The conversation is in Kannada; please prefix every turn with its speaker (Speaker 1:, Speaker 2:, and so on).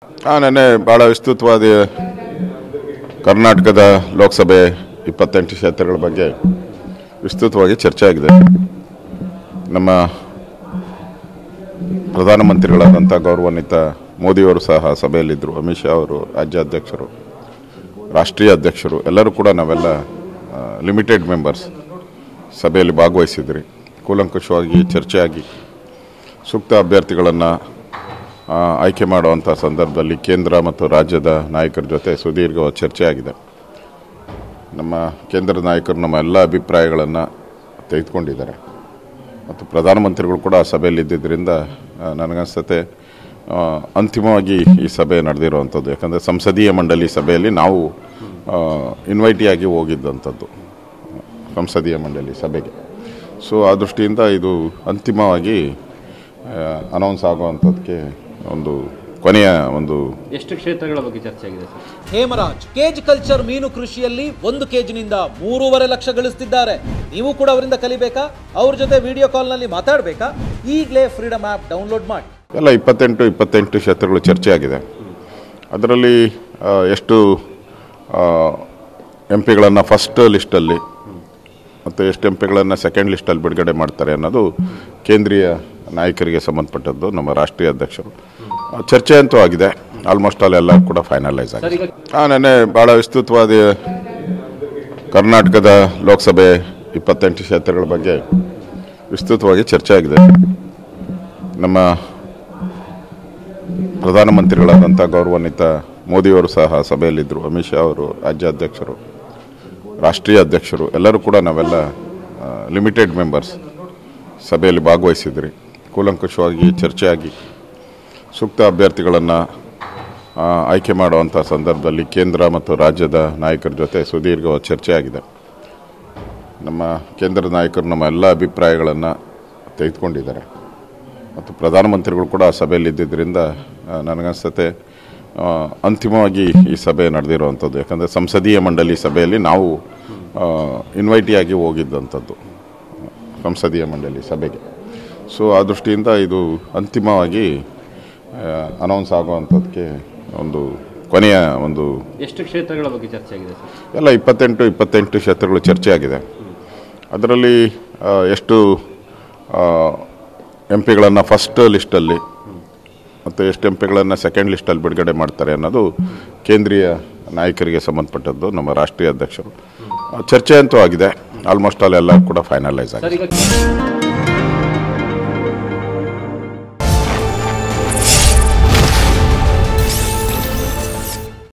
Speaker 1: ನೆನ್ನೆ ಭಾಳ ವಿಸ್ತೃತವಾದ ಕರ್ನಾಟಕದ ಲೋಕಸಭೆ 28 ಕ್ಷೇತ್ರಗಳ ಬಗ್ಗೆ ವಿಸ್ತೃತವಾಗಿ ಚರ್ಚೆ ಆಗಿದೆ. ನಮ್ಮ ಪ್ರಧಾನಮಂತ್ರಿಗಳಾದಂಥ ಗೌರವಾನ್ವಿತ ಮೋದಿಯವರು ಸಹ ಸಭೆಯಲ್ಲಿದ್ದರು. ಅಮಿತ್ ಶಾ ಅವರು ರಾಜ್ಯಾಧ್ಯಕ್ಷರು, ರಾಷ್ಟ್ರೀಯ ಅಧ್ಯಕ್ಷರು ಎಲ್ಲರೂ ಕೂಡ ನಾವೆಲ್ಲ ಲಿಮಿಟೆಡ್ ಮೆಂಬರ್ಸ್ ಸಭೆಯಲ್ಲಿ ಭಾಗವಹಿಸಿದ್ರಿ. ಕೂಲಂಕುಷವಾಗಿ ಚರ್ಚೆಯಾಗಿ ಸೂಕ್ತ ಅಭ್ಯರ್ಥಿಗಳನ್ನು ಆಯ್ಕೆ ಮಾಡುವಂಥ ಸಂದರ್ಭದಲ್ಲಿ ಕೇಂದ್ರ ಮತ್ತು ರಾಜ್ಯದ ನಾಯಕರ ಜೊತೆ ಸುದೀರ್ಘ ಚರ್ಚೆ ಆಗಿದೆ. ನಮ್ಮ ಕೇಂದ್ರದ ನಾಯಕರು ನಮ್ಮ ಎಲ್ಲ ಅಭಿಪ್ರಾಯಗಳನ್ನು ತೆಗೆದುಕೊಂಡಿದ್ದಾರೆ ಮತ್ತು ಪ್ರಧಾನಮಂತ್ರಿಗಳು ಕೂಡ ಸಭೆಯಲ್ಲಿ ಇದ್ದಿದ್ದರಿಂದ ನನಗನ್ಸುತ್ತೆ ಅಂತಿಮವಾಗಿ ಈ ಸಭೆ ನಡೆದಿರುವಂಥದ್ದು. ಯಾಕಂದರೆ ಸಂಸದೀಯ ಮಂಡಳಿ ಸಭೆಯಲ್ಲಿ ನಾವು ಇನ್ವೈಟಿಯಾಗಿ ಹೋಗಿದ್ದಂಥದ್ದು ಸಂಸದೀಯ ಮಂಡಳಿ ಸಭೆಗೆ. ಸೊ ಆ ದೃಷ್ಟಿಯಿಂದ ಇದು ಅಂತಿಮವಾಗಿ ಅನೌನ್ಸ್ ಆಗುವಂಥದ್ದಕ್ಕೆ ಒಂದು ಕೊನೆಯ ಒಂದು
Speaker 2: ಎಷ್ಟು ಕ್ಷೇತ್ರಗಳ ಬಗ್ಗೆ ಚರ್ಚೆ ಆಗಿದೆ ಸರ್?
Speaker 3: ಹೇಮರಾಜ್ ಕೇಜ್ ಕಲ್ಚರ್ ಮೀನು ಕೃಷಿಯಲ್ಲಿ 1 ಕೆಜಿನಿಂದ 3.5 ಲಕ್ಷ ಗಳಿಸ್ತಿದ್ದಾರೆ. ನೀವು ಕೂಡ ಅವರಿಂದ ಕಲಿಬೇಕಾ? ಅವ್ರ ಜೊತೆ ವಿಡಿಯೋ ಕಾಲ್ನಲ್ಲಿ ಮಾತಾಡಬೇಕಾ? ಈಗಲೇ ಫ್ರೀಡಮ್ ಆ್ಯಪ್ ಡೌನ್ಲೋಡ್ ಮಾಡಿ.
Speaker 1: ಎಲ್ಲ 28 ಕ್ಷೇತ್ರಗಳು ಚರ್ಚೆ ಆಗಿದೆ. ಅದರಲ್ಲಿ ಎಷ್ಟು ಎಂ ಪಿಗಳನ್ನು ಫಸ್ಟ್ ಲಿಸ್ಟಲ್ಲಿ ಮತ್ತು ಎಷ್ಟು ಎಂ ಪಿಗಳನ್ನು ಸೆಕೆಂಡ್ ಲಿಸ್ಟಲ್ಲಿ ಬಿಡುಗಡೆ ಮಾಡ್ತಾರೆ ಅನ್ನೋದು ಕೇಂದ್ರೀಯ ನಾಯಕರಿಗೆ ಸಂಬಂಧಪಟ್ಟದ್ದು. ನಮ್ಮ ರಾಷ್ಟ್ರೀಯ ಅಧ್ಯಕ್ಷರು ಚರ್ಚೆ ಅಂತೂ ಆಗಿದೆ. ಆಲ್ಮೋಸ್ಟ್ ಎಲ್ಲ ಕೂಡ ಫೈನಲೈಸ್ ಆಗಿದೆ. ನೆನ್ನೆ ಭಾಳ ವಿಸ್ತೃತವಾದ ಕರ್ನಾಟಕದ ಲೋಕಸಭೆ 28 ಕ್ಷೇತ್ರಗಳ ಬಗ್ಗೆ ವಿಸ್ತೃತವಾಗಿ ಚರ್ಚೆ ಆಗಿದೆ. ನಮ್ಮ ಪ್ರಧಾನಮಂತ್ರಿಗಳಾದಂಥ ಗೌರವಾನ್ವಿತ ಮೋದಿಯವರು ಸಹ ಸಭೆಯಲ್ಲಿದ್ದರು. ಅಮಿತ್ ಶಾ ಅವರು ರಾಜ್ಯಾಧ್ಯಕ್ಷರು, ರಾಷ್ಟ್ರೀಯ ಅಧ್ಯಕ್ಷರು ಎಲ್ಲರೂ ಕೂಡ ನಾವೆಲ್ಲ ಲಿಮಿಟೆಡ್ ಮೆಂಬರ್ಸ್ ಸಭೆಯಲ್ಲಿ ಭಾಗವಹಿಸಿದ್ರಿ. ಕೂಲಂಕುಷವಾಗಿ ಚರ್ಚೆಯಾಗಿ ಸೂಕ್ತ ಅಭ್ಯರ್ಥಿಗಳನ್ನು ಆಯ್ಕೆ ಮಾಡುವಂಥ ಸಂದರ್ಭದಲ್ಲಿ ಕೇಂದ್ರ ಮತ್ತು ರಾಜ್ಯದ ನಾಯಕರ ಜೊತೆ ಸುದೀರ್ಘ ಚರ್ಚೆ ಆಗಿದೆ. ನಮ್ಮ ಕೇಂದ್ರದ ನಾಯಕರು ನಮ್ಮ ಎಲ್ಲ ಅಭಿಪ್ರಾಯಗಳನ್ನು ತೆಗೆದುಕೊಂಡಿದ್ದಾರೆ ಮತ್ತು ಪ್ರಧಾನಮಂತ್ರಿಗಳು ಕೂಡ ಸಭೆಯಲ್ಲಿ ಇದ್ದಿದ್ದರಿಂದ ನನಗನ್ಸುತ್ತೆ ಅಂತಿಮವಾಗಿ ಈ ಸಭೆ ನಡೆದಿರುವಂಥದ್ದು. ಯಾಕಂದರೆ ಸಂಸದೀಯ ಮಂಡಳಿ ಸಭೆಯಲ್ಲಿ ನಾವು ಇನ್ವೈಟಿಯಾಗಿ ಹೋಗಿದ್ದಂಥದ್ದು ಸಂಸದೀಯ ಮಂಡಳಿ ಸಭೆಗೆ. ಸೊ ಆ ದೃಷ್ಟಿಯಿಂದ ಇದು ಅಂತಿಮವಾಗಿ ಅನೌನ್ಸ್ ಆಗುವಂಥದ್ದಕ್ಕೆ ಒಂದು ಕೊನೆಯ ಒಂದು
Speaker 2: ಎಷ್ಟು ಕ್ಷೇತ್ರಗಳ ಬಗ್ಗೆ ಚರ್ಚೆ ಆಗಿದೆ ಸರ್?
Speaker 1: ಎಲ್ಲ 28 ಕ್ಷೇತ್ರಗಳು ಚರ್ಚೆ ಆಗಿದೆ. ಅದರಲ್ಲಿ ಎಷ್ಟು ಎಂ ಪಿಗಳನ್ನು ಫಸ್ಟ್ ಲಿಸ್ಟಲ್ಲಿ ಮತ್ತು ಎಷ್ಟು ಎಂ ಪಿಗಳನ್ನು ಸೆಕೆಂಡ್ ಲಿಸ್ಟಲ್ಲಿ ಬಿಡುಗಡೆ ಮಾಡ್ತಾರೆ ಅನ್ನೋದು ಕೇಂದ್ರೀಯ ನಾಯಕರಿಗೆ ಸಂಬಂಧಪಟ್ಟದ್ದು. ನಮ್ಮ ರಾಷ್ಟ್ರೀಯ ಅಧ್ಯಕ್ಷರು ಚರ್ಚೆ ಅಂತೂ ಆಗಿದೆ. ಆಲ್ಮೋಸ್ಟ್ ಎಲ್ಲ ಕೂಡ ಫೈನಲೈಸ್ ಆಗಿದೆ.